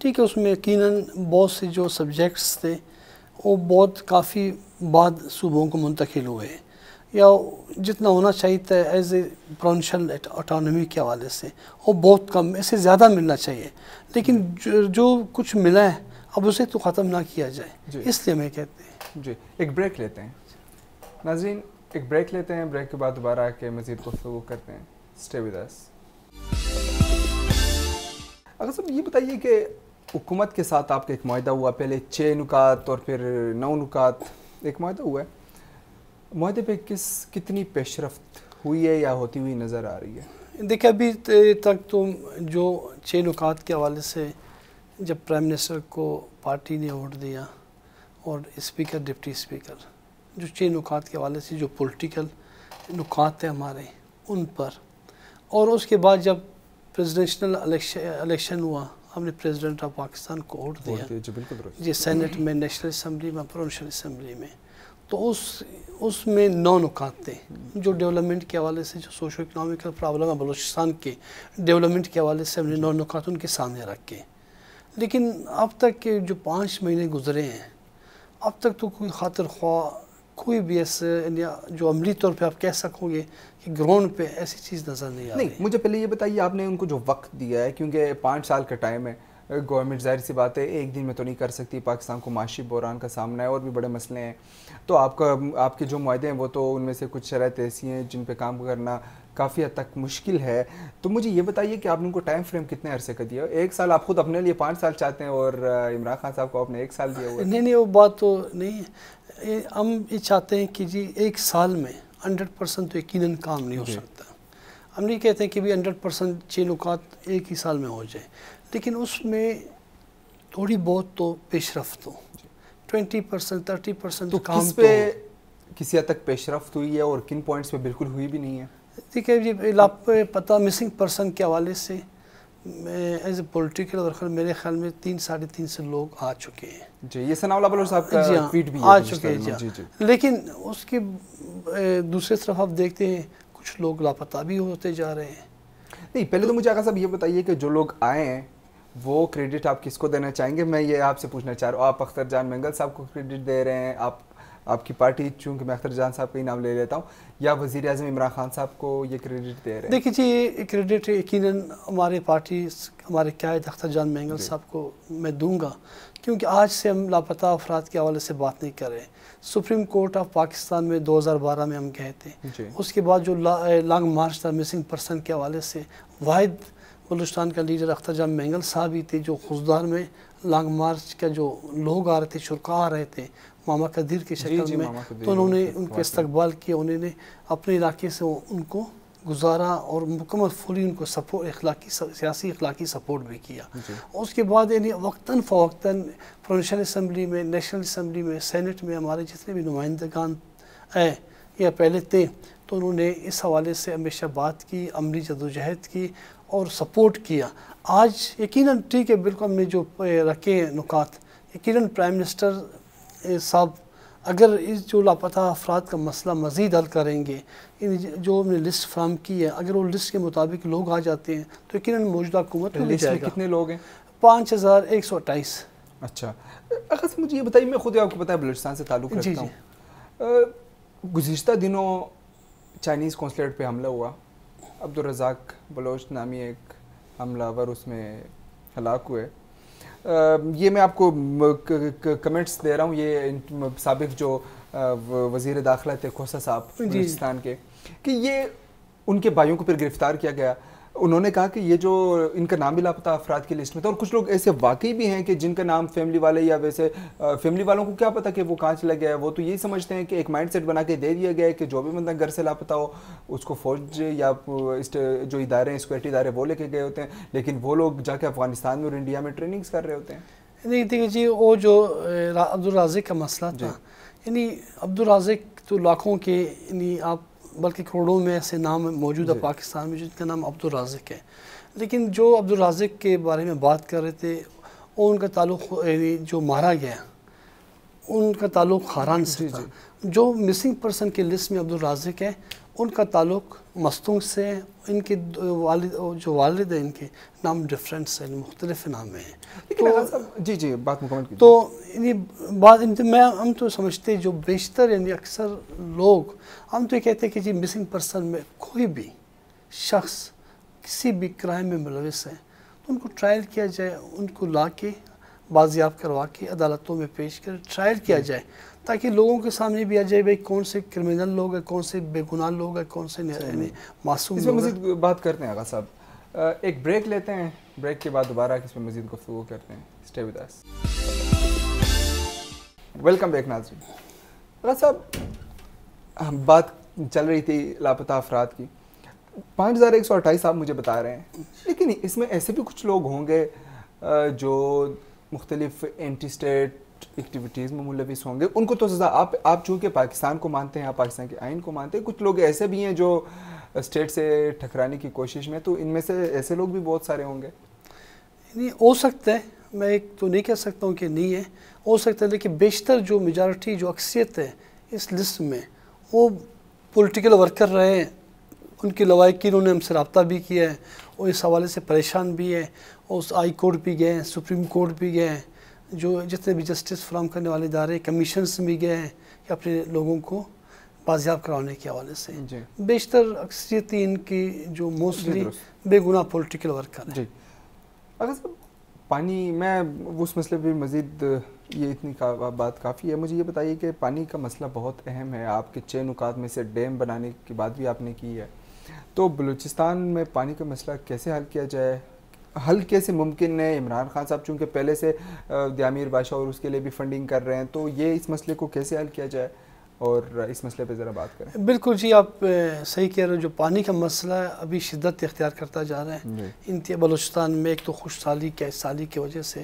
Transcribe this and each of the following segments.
ٹھیک ہے، اس میں یقیناً بہت سے جو سبجیکٹس تھے وہ بہت کافی بعد صوبوں کو منتقل ہوئے، یا جتنا ہونا چاہیے تھا ایز اے پروونشل آٹونومی کے حوالے سے وہ بہت کم، اس سے زیادہ ملنا چاہیے، لیکن جو کچھ ملا ہے اب اسے تو ختم نہ کیا جائے، اس لیے میں کہتے ہیں جی ایک بریک لیتے ہیں ناظرین، ایک بریک لیتے ہیں، بریک کے بعد دوبارہ آ کے مزید گفتگو کرتے ہیں. Stay with us. اگر صاحب یہ بتائیے کہ حکومت کے ساتھ آپ کا ایک معاہدہ ہوا، پہلے 6 نکات اور پھر 9 نکات ایک معاہدہ ہوا ہے، معاہدے پہ کتنی پیش رفت ہوئی ہے یا ہوتی ہوئی نظر آ رہی ہے؟ دیکھیں ابھی تک تو جو 6 نکات کے حوالے سے جب پرائم منسٹر کو پارٹی نے ووٹ دیا اور اسپیکر ڈپٹی اسپیکر، جو 6 نکات کے حوالے سے جو پولیٹیکل نکات ہیں ہمارے ان پر، اور اس کے بعد جب پریزیڈنشل الیکشن ہوا ہم نے پریزیڈنٹ آف پاکستان کو ووٹ دیا جی سینٹ میں، نیشنل اسمبلی میں، پروونشل اسمبلی میں، تو اس میں 9 نکات تھے جو ڈیولپمنٹ کے حوالے سے، جو سوشو اکنامیکل پرابلم ہے بلوچستان کے ڈیولپمنٹ کے حوالے سے ہم نے 9 نکات ان کے سامنے رکھے. لیکن اب تک کے جو 5 مہینے گزرے ہیں اب تک تو کوئی خاطر خواہ کوئی بھی ایسے جو عملی طور پہ آپ کہہ سکو گے کہ گراؤنڈ پہ ایسی چیز نظر نہیں آ رہی. نہیں، مجھے پہلے یہ بتائیے آپ نے ان کو جو وقت دیا ہے، کیونکہ 5 سال کا ٹائم ہے، گورنمنٹ ظاہر سی بات ہے ایک دن میں تو نہیں کر سکتی، پاکستان کو معاشی بحران کا سامنا ہے اور بھی بڑے مسئلے ہیں، تو آپ کے جو معاہدے ہیں وہ تو ان میں سے کچھ شرائط ایسی ہیں جن پہ کام کرنا کافی حد تک مشکل ہے. تو مجھے یہ بتائیے کہ آپ نے ان کو ٹائم فریم کتنے عرصے کا دیا؟ 1 سال آپ خود اپنے لیے 5 سال چاہتے ہیں اور عمران خان صاحب کو آپ نے 1 سال دیا ہوا ہے. نہیں وہ بات تو نہیں ہے، ہم یہ چاہتے ہیں کہ جی 1 سال میں 100% تو یقیناً کام نہیں ہو سکتا. ہم نہیں کہتے ہیں کہ بھی 100% 6 نکات 1 ہی سال میں ہو جائے، لیکن اس میں تھوڑی بہت تو پیش رفت ہو، 20% 30% کام کس پہ کسی حد تک پیش رفت ہوئی ہے اور کن پوائنٹس پہ بالکل ہوئی بھی نہیں ہے؟ ٹھیک ہے جی، آپ کو پتہ مسنگ پرسن کے حوالے سے ایز اے پولیٹیکل اور میرے خیال میں 3-3.5 لوگ آ چکے ہیں. جی یہ ثناء اللہ بلوچ صاحب کا ٹویٹ بھی آ چکے ہیں جی. لیکن اس کے دوسری طرف آپ دیکھتے ہیں کچھ لوگ لاپتہ بھی ہوتے جا رہے ہیں. نہیں پہلے تو مجھے آقا صاحب یہ بتائیے کہ جو لوگ آئے ہیں وہ کریڈٹ آپ کس کو دینا چاہیں گے؟ میں یہ آپ سے پوچھنا چاہ رہا ہوں، آپ اختر جان مینگل صاحب کو کریڈٹ دے رہے ہیں، آپ کی پارٹی، چونکہ میں اختر جان صاحب کا ہی نام لے لیتا ہوں، یا وزیر اعظم عمران خان صاحب کو یہ کریڈٹ دے رہے ہیں؟ دیکھیے جی یہ کریڈٹ یقیناً ہمارے پارٹی ہمارے قائد اختر جان مینگل صاحب کو میں دوں گا، کیونکہ آج سے ہم لاپتہ افراد کے حوالے سے بات نہیں کر رہے. سپریم کورٹ آف پاکستان میں 2012 میں ہم گئے تھے، اس کے بعد جو لانگ مارچ تھا مسنگ پرسن کے حوالے سے، واحد بلوچستان کا لیڈر اختر جان مینگل صاحب ہی تھے جو خزدار میں لانگ مارچ کا جو لوگ آ رہے تھے، شرکا آ رہے تھے ماما قدیر کی شکل میں، تو انہوں نے ان کے استقبال کیا، انہوں نے اپنے علاقے سے ان کو گزارا اور مکمل فلی ان کو سپورٹ، اخلاقی سیاسی اخلاقی سپورٹ بھی کیا. اس کے بعد یعنی وقتاً فوقتاً پروونشل اسمبلی میں، نیشنل اسمبلی میں، سینٹ میں ہمارے جتنے بھی نمائندگان ہیں یا پہلے تھے، تو انہوں نے اس حوالے سے ہمیشہ بات کی، عملی جدوجہد کی اور سپورٹ کیا. آج یقیناً ٹھیک ہے بالکل ہم نے جو رکھے نکات، یقیناً پرائم منسٹر صاحب اگر اس جو لاپتہ افراد کا مسئلہ مزید حل کریں گے، جو ہم نے لسٹ فراہم کی ہے، اگر وہ لسٹ کے مطابق لوگ آ جاتے ہیں تو یقیناً موجودہ حکومت کو لے جائے گا. کتنے لوگ ہیں؟ 5128. اچھا اگر مجھے یہ بتائیے، میں خود آپ کو پتہ ہے بلوچستان سے تعلق رکھتا ہوں، گزشتہ دنوں چائنیز قونصلیٹ پہ حملہ ہوا، عبدالرزاق بلوچ نامی ایک حملہ ور اس میں ہلاک ہوئے. یہ میں آپ کو کمنٹس دے رہا ہوں، یہ سابق جو وزیر داخلہ تھے کھوسہ صاحب بلوچستان کے، کہ یہ ان کے بھائیوں کو پھر گرفتار کیا گیا. انہوں نے کہا کہ یہ جو ان کا نام بھی لاپتہ افراد کی لسٹ میں تھا، اور کچھ لوگ ایسے واقعی بھی ہیں کہ جن کا نام فیملی والے، یا ویسے فیملی والوں کو کیا پتا کہ وہ کہاں چلا گیا ہے، وہ تو یہی سمجھتے ہیں کہ ایک مائنڈ سیٹ بنا کے دے دیا گیا ہے کہ جو بھی بندہ گھر سے لاپتہ ہو اس کو فوج یا جو ادارے ہیں، سیکورٹی ادارے، وہ لے کے گئے ہوتے ہیں، لیکن وہ لوگ جا کے افغانستان میں اور انڈیا میں ٹریننگز کر رہے ہوتے ہیں. نہیں دیکھیے جی، وہ جو عبدالرازق کا مسئلہ تھا، یعنی عبدالرازق تو لاکھوں کے، یعنی آپ بلکہ کروڑوں میں ایسے نام موجود ہے پاکستان میں جن کا نام عبدالرازق ہے، لیکن جو عبدالرازق کے بارے میں بات کر رہے تھے وہ ان کا تعلق یعنی جو مارا گیا ان کا تعلق خاران سے تھا. جو مسنگ پرسن کی لسٹ میں عبدالرازق ہے ان کا تعلق مستونگ سے ہے. ان کے والد ہیں ان کے نام ڈفرینس ہے، مختلف نام ہیں. جی بات مکمل کیجیے. تو بات ہم تو سمجھتے جو بیشتر یعنی اکثر لوگ ہم تو یہ کہتے ہیں کہ جی مسنگ پرسن میں کوئی بھی شخص کسی بھی کرائم میں ملوث ہے تو ان کو ٹرائل کیا جائے، ان کو لا کے بازیاب کروا کے عدالتوں میں پیش کر ٹرائل کیا جائے تاکہ لوگوں کے سامنے بھی آ جائے بھائی کون سے کرمنل لوگ ہیں، کون سے بے گناہ لوگ ہیں، کون سے معصوم لوگ ہیں. اس میں مزید بات کرتے ہیں آغا صاحب، ایک بریک لیتے ہیں، بریک کے بعد دوبارہ اس میں مزید گفتگو کرتے ہیں. Stay with us. Welcome back ناظرین. آغا صاحب بات چل رہی تھی لاپتہ افراد کی. 5128 آپ مجھے بتا رہے ہیں، لیکن اس میں ایسے بھی کچھ لوگ ہوں گے جو مختلف اینٹی اسٹیٹ ایکٹیویٹیز میں ملوث ہوں گے. ان کو تو سزا آپ چونکہ پاکستان کو مانتے ہیں، آپ پاکستان کے آئین کو مانتے ہیں، کچھ لوگ ایسے بھی ہیں جو اسٹیٹ سے ٹکرانے کی کوشش میں، تو ان میں سے ایسے لوگ بھی بہت سارے ہوں گے. نہیں ہو سکتا ہے، میں ایک تو نہیں کہہ سکتا ہوں کہ نہیں ہے، ہو سکتا ہے، لیکن بیشتر جو میجارٹی جو اکثریت ہے اس لسٹ میں وہ پولیٹیکل ورکر رہے ہیں. ان کے لوائقین نے ہم سے رابطہ بھی کیا ہے اور اس حوالے سے پریشان بھی ہے. اس ہائی کورٹ بھی گئے ہیں، سپریم کورٹ بھی گئے ہیں، جو جتنے بھی جسٹس فراہم کرنے والے ادارے کمیشنز بھی گئے ہیں کہ اپنے لوگوں کو بازیاب کرانے کے حوالے سے. بیشتر اکثریتی ان کی جو موسٹلی بے گناہ پولیٹیکل ورکر ہیں. جی اگر صاحب پانی، میں اس مسئلے پہ مزید یہ اتنی بات کافی ہے. مجھے یہ بتائیے کہ پانی کا مسئلہ بہت اہم ہے. آپ کے 6 نکات میں سے ڈیم بنانے کی بات بھی آپ نے کی ہے. تو بلوچستان میں پانی کا مسئلہ کیسے حل کیا جائے؟ حل کیسے ممکن ہے؟ عمران خان صاحب چونکہ پہلے سے دیامیر بادشاہ اور اس کے لیے بھی فنڈنگ کر رہے ہیں، تو یہ اس مسئلے کو کیسے حل کیا جائے اور اس مسئلے پہ ذرا بات کریں. بالکل جی، آپ صحیح کہہ رہے ہو. جو پانی کا مسئلہ ابھی شدت اختیار کرتا جا رہا ہے بلوچستان میں. ایک تو خشک سالی کی وجہ سے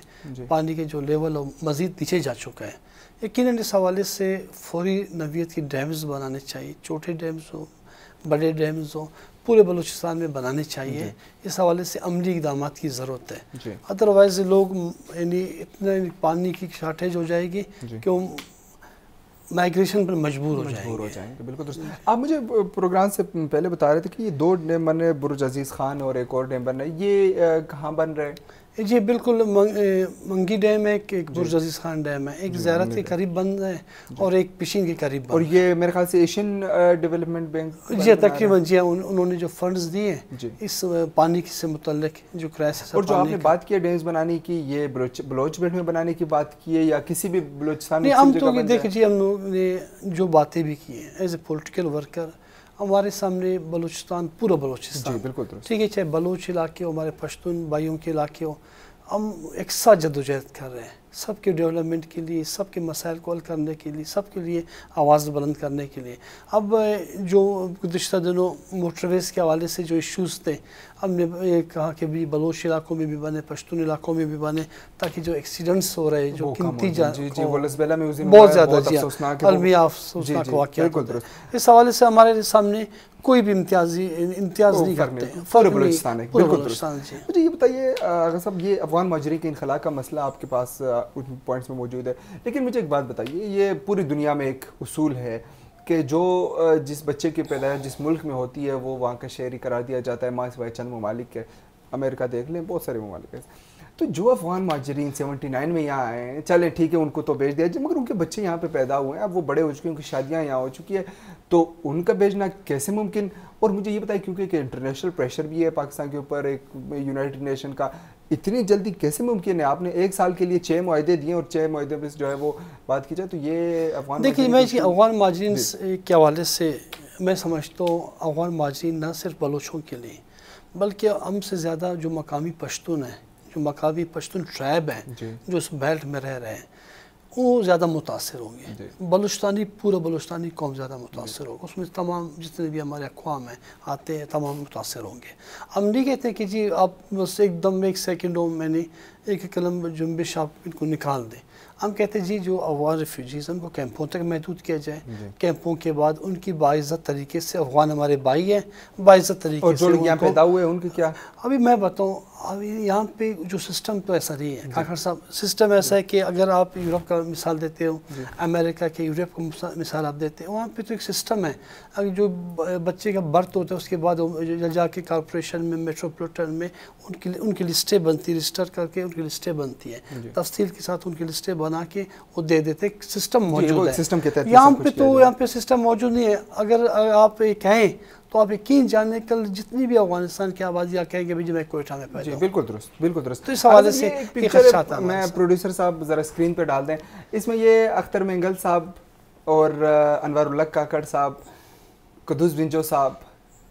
پانی کے جو لیول مزید نیچے جا چکا ہے. یقیناً اس حوالے سے فوری نوعیت کی ڈیمز بنانے چاہیے، چھوٹے ڈیمز ہوں، بڑے ڈیمز ہوں، پورے بلوچستان میں بنانے چاہیے. اس حوالے سے عملی اقدامات کی ضرورت ہے. ادروائز لوگ یعنی اتنا پانی کی شارٹیج ہو جائے گی کہ وہ مائیگریشن پر مجبور ہو جائیں گے. بالکل درست. آپ مجھے پروگرام سے پہلے بتا رہے تھے کہ یہ 2 ڈیم بن رہے ہیں، برج عزیز خان اور ایک اور ڈیم بن رہا ہے. یہ کہاں بن رہے ہیں؟ جی بالکل، منگی ڈیم ہے، ایک برج عزیز خان ڈیم ہے، ایک زیارت کے قریب بند ہے اور ایک پشین کے قریب بند ہے. اور یہ میرے خیال سے ایشین ڈیولپمنٹ بینک جی تقریباً جی انہوں نے جو فنڈز دیے ہیں اس پانی سے متعلق جو کرائسس. اور جو آپ نے بات کی ڈیمز بنانے کی، یہ بلوچ بیلٹ میں بنانے کی بات کی ہے یا کسی بھی بلوچستان میں؟ ہم تو دیکھیں جی، ہم لوگوں نے جو باتیں بھی کی ہیں ایز اے پولیٹیکل ورکر، ہمارے سامنے بلوچستان، پورا بلوچستان، بالکل ٹھیک ہے، چاہے بلوچ علاقے ہو، ہمارے پشتون بھائیوں کے علاقے ہو، ہم ایک ساتھ جدوجہد کر رہے ہیں سب کے ڈیولپمنٹ کے لیے، سب کے مسائل کو حل کرنے کے لیے، سب کے لیے آواز بلند کرنے کے لیے. اب جو گزشتہ دنوں موٹر ویز کے حوالے سے جو ایشوز تھے، ہم نے یہ کہا کہ بھی بلوچ علاقوں میں بھی بنے، پشتون علاقوں میں بھی بنے، تاکہ جو ایکسیڈنٹس ہو رہے جو قیمتی بہت زیادہ عالمی افسوسناک واقعات، اس حوالے سے ہمارے سامنے کوئی بھی امتیاز نہیں کرتے. پورے بلوچستان ہے. بالکل درست. مجھے یہ بتائیے اگر صاحب، یہ افغان مہاجرین کے انخلاء کا مسئلہ آپ کے پاس پوائنٹس میں موجود ہے، لیکن مجھے ایک بات بتائیے، یہ پوری دنیا میں ایک اصول ہے کہ جو جس بچے کی پیدائش جس ملک میں ہوتی ہے وہ وہاں کا شہری قرار دیا جاتا ہے، ماں سوائے چند ممالک کے. امریکہ دیکھ لیں، بہت سارے ممالک ہیں. تو جو افغان مہاجرین 79 میں یہاں آئے ہیں، چلیں ٹھیک ہے ان کو تو بھیج دیا جائے، مگر ان کے بچے یہاں پہ پیدا ہوئے ہیں، اب وہ بڑے ہو چکے ہیں، ان کی شادیاں یہاں ہو چکی ہے، تو ان کا بھیجنا کیسے ممکن؟ اور مجھے یہ بتائیں کیونکہ ایک انٹرنیشنل پریشر بھی ہے پاکستان کے اوپر، ایک یونائٹڈ نیشن کا، اتنی جلدی کیسے ممکن ہے؟ آپ نے 1 سال کے لیے 6 معاہدے دیے اور 6 معاہدے پہ جو ہے وہ بات کی جائے تو یہ افغان دیکھیے، میں افغان مہاجرین کے حوالے سے میں سمجھتا ہوں افغان مہاجرین نہ صرف بلوچوں کے لیے بلکہ ہم سے زیادہ جو مقامی پشتون ہیں، جو مقامی پشتون ٹرائب ہیں جو اس بیلٹ میں رہ رہے ہیں، وہ زیادہ متاثر ہوں گے. بلوچستانی، پورا بلوچستانی قوم زیادہ متاثر ہوگا. اس میں تمام جتنے بھی ہمارے اقوام ہیں آتے ہیں، تمام متاثر ہوں گے. ہم نہیں کہتے کہ جی آپ بس ایک دم 1 سیکنڈوں میں نے ایک قلم جنبش آپ ان کو نکال دیں. ہم کہتے ہیں جی جو افغان ریفیوجیز ان کو کیمپوں تک محدود کیا جائے، کیمپوں کے بعد ان کی باعزت طریقے سے، افغان ہمارے بھائی ہیں، باعزت طریقے سے، اور جو یہاں پیدا ہوئے ان کی کیا؟ ابھی میں بتاؤں، ابھی یہاں پہ جو سسٹم تو ایسا نہیں ہے کاکڑ صاحب، سسٹم ایسا ہے کہ اگر آپ یورپ کا مثال دیتے ہو، امریکہ کے، یورپ کا مثال آپ دیتے ہو، وہاں پہ تو ایک سسٹم ہے، اگر جو بچے کا برتھ ہوتا ہے اس کے بعد جا کے کارپوریشن میں، میٹروپولیٹن میں ان کی لسٹیں بنتی، رجسٹر کر کے ان کی لسٹیں بنتی ہیں، تفصیل کے ساتھ ان کی لسٹیں بنا کے وہ دے دیتے، سسٹم موجود ہے۔ یہاں پہ سسٹم موجود نہیں ہے۔ اگر آپ کہیں تو آپ یقین جانیں کل جتنی بھی افغانستان کی آبادی آپ کہیں گے جی میں کوئٹہ میں پیدا ہوں۔ بالکل درست، بالکل درست۔ تو اس حوالے سے ایک خدشات ہے۔ میں پروڈیوسر صاحب ذرا اسکرین پہ ڈال دیں، اس میں یہ اختر مینگل صاحب اور انوار الحق کاکڑ صاحب، قدوس بنجو صاحب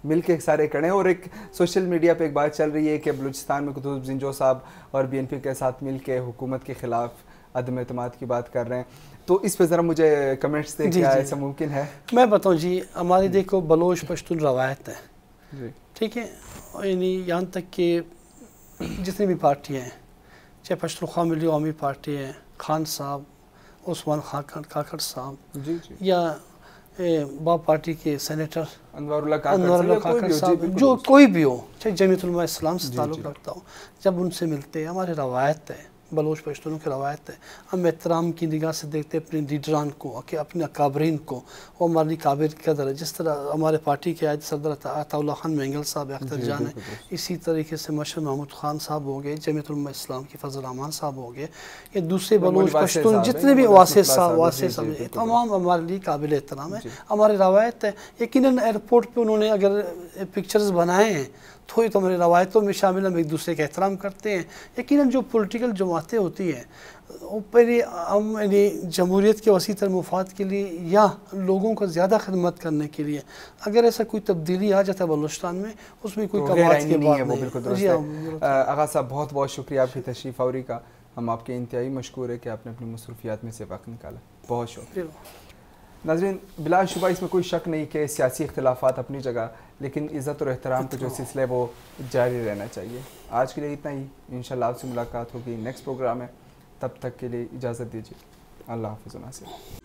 مل کے سارے کھڑے ہیں، اور ایک سوشل میڈیا پہ ایک بات چل رہی ہے کہ بلوچستان میں قدوس بنجو صاحب اور بی این پی کے ساتھ مل کے حکومت کے خلاف عدم اعتماد کی بات کر رہے ہیں، تو اس پہ ذرا مجھے کمنٹس دیں، کیا ایسا ممکن ہے؟ میں بتاؤں جی، ہماری دیکھو بلوچ پشتون روایت ہے، ٹھیک ہے، یعنی یہاں تک کہ جتنی بھی پارٹیاں ہیں، چاہے پشتونخوا ملی عوامی پارٹی ہے، خان صاحب، عثمان کاکڑ صاحب، یا با پارٹی کے سینیٹر انوار اللہ کاکڑ صاحب، جو کوئی بھی ہو، چاہے جمعیت علماء اسلام سے تعلق رکھتا ہو، جب ان سے ملتے ہیں، ہماری روایت ہے، بلوچ پشتونوں کی روایت ہے، ہم احترام کی نگاہ سے دیکھتے ہیں اپنے لیڈران کو، اپنے اکابرین کو، وہ ہماری قابل قدر ہے۔ جس طرح ہمارے پارٹی کے عائد صدر عطا اللہ خان مینگل صاحب اختر جان ہے، اسی طریقے سے مشر محمود خان صاحب ہو گئے، جمعیت علماء اسلام کی فضل الرحمان صاحب ہو گئے، یہ دوسرے بلوچ پشتون جتنے بھی واسع صاحب تمام ہمارے لیے قابل احترام ہے، ہماری روایت ہے۔ یقیناً ایئرپورٹ پہ انہوں نے اگر پکچرز بنائے ہیں تو یہ تو ہماری روایتوں میں شامل، ہم ایک دوسرے کا احترام کرتے ہیں۔ یقیناً جو پولیٹیکل جماعتیں ہوتی ہیں ہم جمہوریت کے وسیع تر مفاد کے لیے یا لوگوں کو زیادہ خدمت کرنے کے لیے اگر ایسا کوئی تبدیلی آ جاتا ہے بلوچستان میں، اس میں کوئی کمات کی بات نہیں ہے۔ آغا صاحب بہت بہت شکریہ آپ کی تشریف آوری کا، ہم آپ کے انتہائی مشکور ہے کہ آپ نے اپنی مصروفیات میں سے وقت نکالا، بہت شکریہ۔ ناظرین، بلا شبہ اس میں کوئی شک نہیں کہ سیاسی اختلافات اپنی جگہ، لیکن عزت اور احترام کا جو سلسلہ ہے وہ جاری رہنا چاہیے۔ آج کے لیے اتنا ہی، انشاءاللہ آپ سے ملاقات ہوگی نیکسٹ پروگرام ہے، تب تک کے لیے اجازت دیجیے، اللہ حافظ و ناصر۔